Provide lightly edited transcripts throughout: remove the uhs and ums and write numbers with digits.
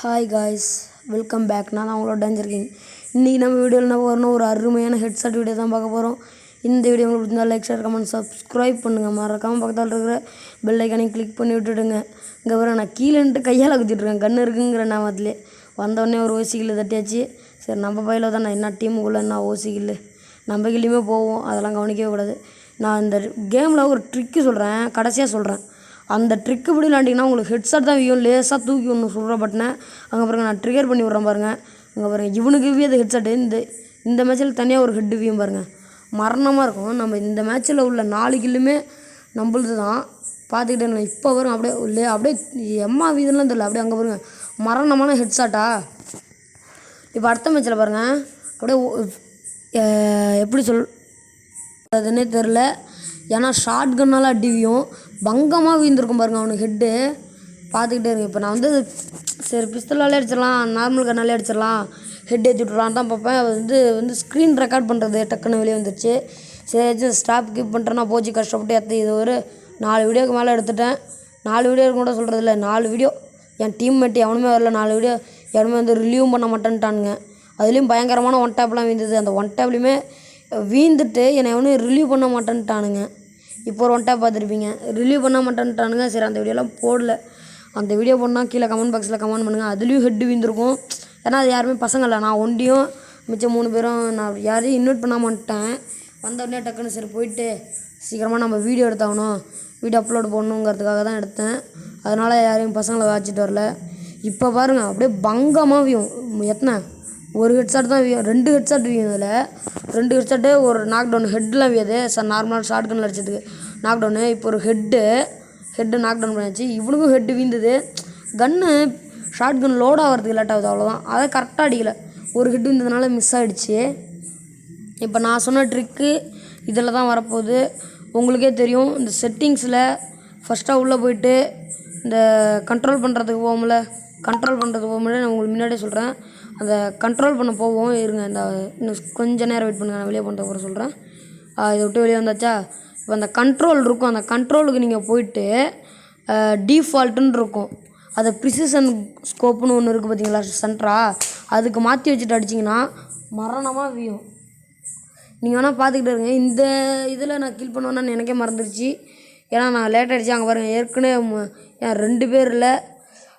Hi guys, welcome back. நான் அவங்களோட danger king. இன்றைக்கி நம்ம வீடியோவில் என்ன போகிறோம், ஒரு அருமையான ஹெட்செட் வீடியோ தான் பார்க்க போகிறோம். இந்த வீடியோ உங்களுக்கு பிடிச்சிருந்தா லைக், ஷேர், கமெண்ட், சப்ஸ்கிரைப் பண்ணுங்கள். மறக்காமல் பக்கத்தில் இருக்கிற பெல் ஐக்கானையும் கிளிக் பண்ணி விட்டுடுங்க. இங்கே வர நான் கீழேன்ட்டு கையால் குத்திட்ருக்கேன், கன்று இருக்குங்கிற நாமத்திலே. வந்தோடனே ஒரு ஓசிக்கில் தட்டியாச்சு. சரி, நம்ம பையில தான் நான் என்ன டீமுக்குள்ளே என்ன ஓசிக்கில் நம்ம கிள்ளையுமே போவோம், அதெல்லாம் கவனிக்கவே கூடாது. நான் இந்த கேமில் ஒரு ட்ரிக்கு சொல்கிறேன், கடைசியாக சொல்கிறேன். அந்த ட்ரிக்கு இப்படி விளாண்டிங்கன்னா உங்களுக்கு ஹெட்செட் தான் வியும். லேசாக தூக்கி ஒன்று சொல்கிற பட்டினை அங்கே பாருங்க, நான் ட்ரிகர் பண்ணி விட்றேன் பாருங்கள். அங்கே பாருங்கள், இவனுக்கு வியது ஹெட்செட்டு. இந்த மேட்ச்சில் தனியாக ஒரு ஹெட்டு வியும் பாருங்கள், மரணமாக இருக்கும். நம்ம இந்த மேட்ச்சில் உள்ள 4 கில்லுமே நம்மளுது தான். பார்த்துக்கிட்டே இப்போ வரும் அப்படியே எம்மா வீதெல்லாம் தெரியல, அப்படியே அங்கே பாருங்கள், மரணமான ஹெட்செட்டா. இப்போ அடுத்த மேட்ச்சில் பாருங்கள், அப்படியே எப்படி அதுன்னே தெரில. ஏன்னா ஷார்ட் கன்னால் அடிவியும் பங்கமாக வீழ்ந்துருக்கும் பாருங்கள் அவனுக்கு ஹெட்டு. பார்த்துக்கிட்டே இருக்கு. இப்போ நான் சரி பிஸ்தலாலே அடிச்சிடலாம், நார்மல் கன்னாலே அடிச்சிடலாம், ஹெட் ஏற்றி விட்றான் தான் பார்ப்பேன். வந்து ஸ்க்ரீன் ரெக்கார்ட் பண்ணுறது டக்குன்னு வெளியே வந்துருச்சு. சரி ஸ்டாப் கீப் பண்ணுறேன்னா போச்சு, கஷ்டப்பட்டு இது ஒரு 4 வீடியோக்கு மேலே எடுத்துட்டேன். 4 வீடியோ கூட சொல்கிறது இல்லை, 4 வீடியோ. என் டீம்மேட் எவனுமே வரல, 4 வீடியோ எவனுமே ரிலீவும் பண்ண மாட்டேன்ட்டானுங்க. அதுலேயும் பயங்கரமான ஒன் டேப்லாம் வீழ்ந்தது. அந்த ஒன் டேப்லேயுமே வீழ்ந்துட்டு என்னை எவனும் ரிலீவ் பண்ண மாட்டேன்ட்டானுங்க. இப்போ ஒரு ஒன் டேப் பார்த்துருப்பீங்க, ரிலீவ் பண்ண மாட்டேன்ட்டானுங்க. சரி, அந்த வீடியோலாம் போடல. அந்த வீடியோ போடனால் கீழே கமெண்ட் பாக்ஸில் கமெண்ட் பண்ணுங்கள். அதுலேயும் ஹெட்டு வீழ்ந்துருக்கும். ஏன்னா அது யாருமே பசங்க இல்லை, நான் ஒண்டியும் மிச்சம் 3 பேரும். நான் யாரையும் இன்வைட் பண்ணாமல் வந்துட்டேன். வந்தோடனே டக்குன்னு சரி போயிட்டு சீக்கிரமாக நம்ம வீடியோ எடுத்தாகணும், வீடியோ அப்லோடு பண்ணணுங்கிறதுக்காக தான் எடுத்தேன். அதனால் யாரையும் பசங்களை வாச்சிட்டு வரல. இப்போ பாருங்கள், அப்படியே பங்கமாக வியும். எத்தனை ஒரு ஹெட்செட் தான் வியும், 2 ஹெட்செட் வியும். இதில் 2 ஹெட்செட்டு, ஒரு நாக் டவுன் ஹெட்லாம் வியாது. நார்மலாக ஷார்ட் கன்னில் அடிச்சதுக்கு நாக் டவுனு. இப்போ ஒரு ஹெட்டு நாக் டவுன் பண்ணியாச்சு. இவனுக்கும் ஹெட்டு வீழ்ந்தது. கன்று ஷார்ட் கன் லோட் ஆகிறதுக்கு லேட் ஆகுது, அவ்வளோதான். அதை கரெக்டாக அடிக்கலை, ஒரு ஹெட்டு இருந்ததுனால மிஸ் ஆகிடுச்சு. இப்போ நான் சொன்ன ட்ரிக்கு இதில் தான் வரப்போகுது. உங்களுக்கே தெரியும், இந்த செட்டிங்ஸில் ஃபஸ்ட்டாக உள்ளே போயிட்டு இந்த கண்ட்ரோல் பண்ணுறதுக்கு போகும்ல, நான் உங்களுக்கு முன்னாடியே சொல்கிறேன். அந்த கண்ட்ரோல் பண்ண போவோம் இருங்க. இன்னும் கொஞ்சம் நேரம் வெயிட் பண்ணுங்கள், நான் வெளியே பண்ணுறதுக்கு அப்புறம் சொல்கிறேன். இதை விட்டு வெளியே வந்தாச்சா. இப்போ அந்த கண்ட்ரோல் இருக்கும், அந்த கண்ட்ரோலுக்கு நீங்கள் போயிட்டு டீஃபால்ட்டுன்னு இருக்கும். அதை ப்ரிசிஷன் ஸ்கோப்புன்னு ஒன்று இருக்குது பார்த்தீங்களா, சென்ட்ரா, அதுக்கு மாற்றி வச்சுட்டு அடிச்சிங்கன்னா மரணமாக வியும். நீங்கள் வேணால் பார்த்துக்கிட்டு இருங்க. இந்த இதில் நான் கில் பண்ணுவேன்னு எனக்கே மறந்துடுச்சு. ஏன்னா நான் லேட் ஆகிடுச்சு. அங்கே பாருங்கள், ஏற்கனவே 2 பேர் இல்லை,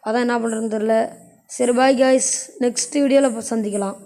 அதான் என்ன பண்ணுறதுன்னு தெரில. சரி, பாய் காய்ஸ், நெக்ஸ்ட் வீடியோவில் சந்திக்கலாம்.